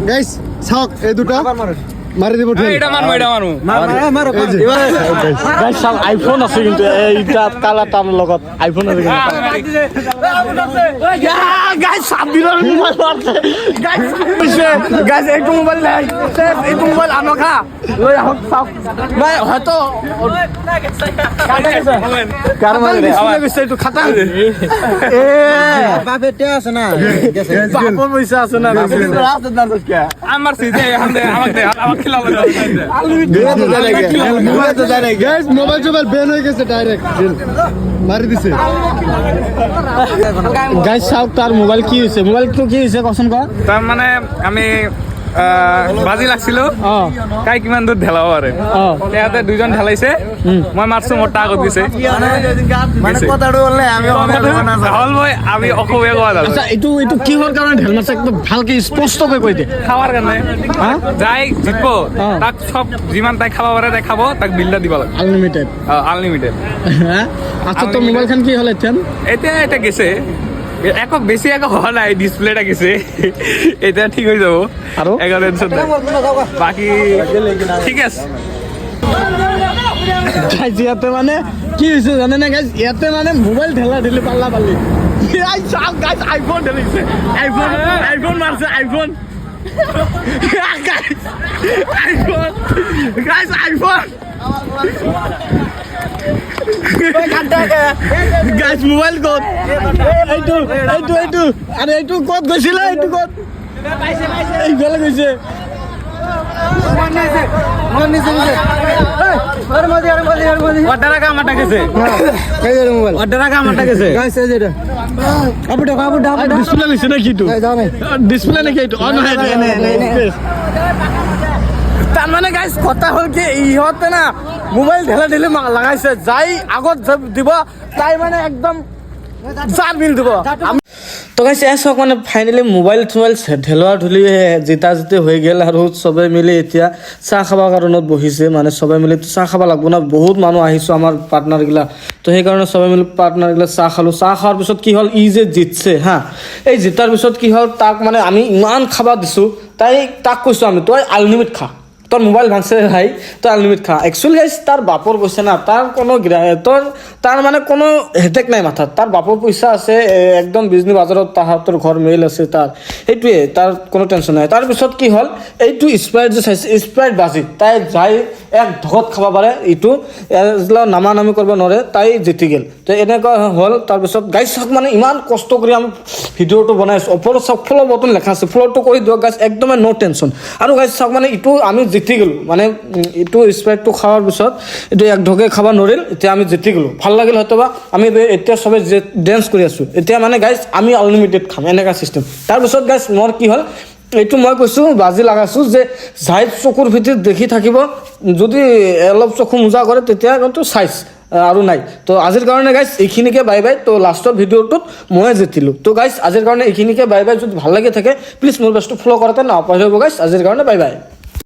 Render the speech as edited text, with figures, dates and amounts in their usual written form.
guys ছাক এই দুটো মারি দিব এটা মারু গাইস সব আইফোন আছে কিন্তু এইটা কালারটা আমার লগত আইফোন আছে গাইস সাবিরের মোবাইল আছে গাইস একটু মোবাইল নাই একটু মোবাইল আনকা লই হক সব ভাই হয়তো কার মানে গেছে একটু খাতা এ বাপে তে আছে না বাপর পয়সা আছে না আমার সিজে আমাকে খেলা গাইস মোবাইল বেন হয়ে গেছে ডাইরেক্ট মারি দিছে গাইস সাউথ তার মোবাইল কি হইছে মোবাইল তো কি হইছে কসম কর তার মানে আমি বাজি লাগছিল কাই কিমান দূর ঢেলাব আরে তেহাতে দুইজন ঢেলাইছে মই মারছো মোটা আগত দিছে মানে কথাটো বললে আমি হল ভাই আমি অকবে কোৱা যাবে আচ্ছা এটু কি হল কারণে ঢেল মারছে একদম ভালকে স্পষ্ট করে কই দে খাওয়ার কারণে যাই জিতব তাক সব যিমান তাই খাবা পারে তাই খাব তাক বিলটা দিব লাগে আনলিমিটেড আনলিমিটেড আচ্ছা তো মোবাইল খান কি হল এটা গেছে একক বেশি একক হওয়া নাই ডিসপ্লেটা গেছে এটা ঠিক হয়ে যাবো আরো 11 বাকি ঠিক আছে গাইস ইয়াতে মানে কি হইছে জানে না গাইস ইয়াতে মানে মোবাইল ঢেলা ঢেলি পাল্লা পাল্লি গাইস আইফোন ঢেলিছে আইফোন মারছে আইফোন আইফোন গাইস মোবাইল কত এইটু আরে এইটু কত গৈছিল এইটু কত এই গলে গৈছে তার মানে গাইস কথা হল কি ইহতে না মোবাইল ঢেলা ঢেলি লাগাইছে যাই আগত দিব তাই মানে একদম চার মিল দিব তো গাইছে এসক মানে ফাইনেলি মোবাইল ঢেলোৱা ঢুলি জিতা জিতি হৈ গেল আৰু সবে মিলি এতিয়া চাহ খাব কাৰণত বহিছে মানে সবে মিলি চাহ খাব লাগব না বহুত মানুহ আহিছো আমাৰ পাৰ্টনাৰ গিলা তো সেই কাৰণে সবে মিলি পাৰ্টনাৰ গিলা চাহ খালো চাহ খাওয়ার পিছত কি হল ই যে জিতছে হা এই জিতাৰ পিছত কি হল তাক মানে আমি ইমান খাবা দিছো তাক কৈছো আমি তই আনলিমিট খা তোর মোবাইল ভাঙছে ভাই তো আনলিমিট খা একচুয়ালি গাইস তার বাপর পয়সা না তার কোনো তার মানে কোনো হেতেক নাই মাথাত তার বাপর পয়সা আছে একদম বিজনি বাজারত তাহাঁতৰ ঘর মেইল আছে তার এইটোৱে তার কোনো টেনশন নাই তার পিছত কি হল এইটো স্প্রাইট যে চাইছে স্প্রাইট বাজি তাই যাই এক ঢকত খাবা পাৰে ইটো নামানামি কৰিব নোৱাৰে তাই জিতি গেল তো এনেকুৱা হল তাৰপিছত গাইছ মানে ইমান কষ্ট কৰি আমি ভিডিঅ'টো বনাইছোঁ ওপৰত চব ফলো বটন লেখা আছে ফলোটো কৰি দিয়ক গাইছ একদমেই নো টেনশ্যন আৰু গাইছ চাওক মানে ইটো আমি জিতি গেলোঁ মানে ইটো স্প্ৰাইটটো খোৱাৰ পিছত এইটো এক ঢকে খাব নোৱাৰিল এতিয়া আমি জিতি গেলোঁ ভাল লাগিল হয়তো বা আমি এতিয়া চবে ডেন্স কৰি আছোঁ এতিয়া মানে গাইছ আমি আনলিমিটেড খাম এনেকুৱা চিষ্টেম তাৰপিছত গাইছ মোৰ কি হ'ল এইটো মই কৈছোঁ বাজি লাগাইছোঁ যে যাই চকুৰ ভিতৰত দেখি থাকিব যদি অলপ চকু মোজা কৰে তেতিয়া কিন্তু চাইজ আৰু নাই তো আজিৰ কাৰণে গাইছ এইখিনিকে বাই বাই তো লাষ্টৰ ভিডিঅ'টোত মই জিতিলোঁ তো গাইছ আজিৰ কাৰণে এইখিনিকে বাই বাই যদি ভাল লাগি থাকে প্লিজ মোৰ বেষ্টটো ফ'ল' কৰাতে নাপাহৰিব গাইছ আজিৰ কাৰণে বাই বাই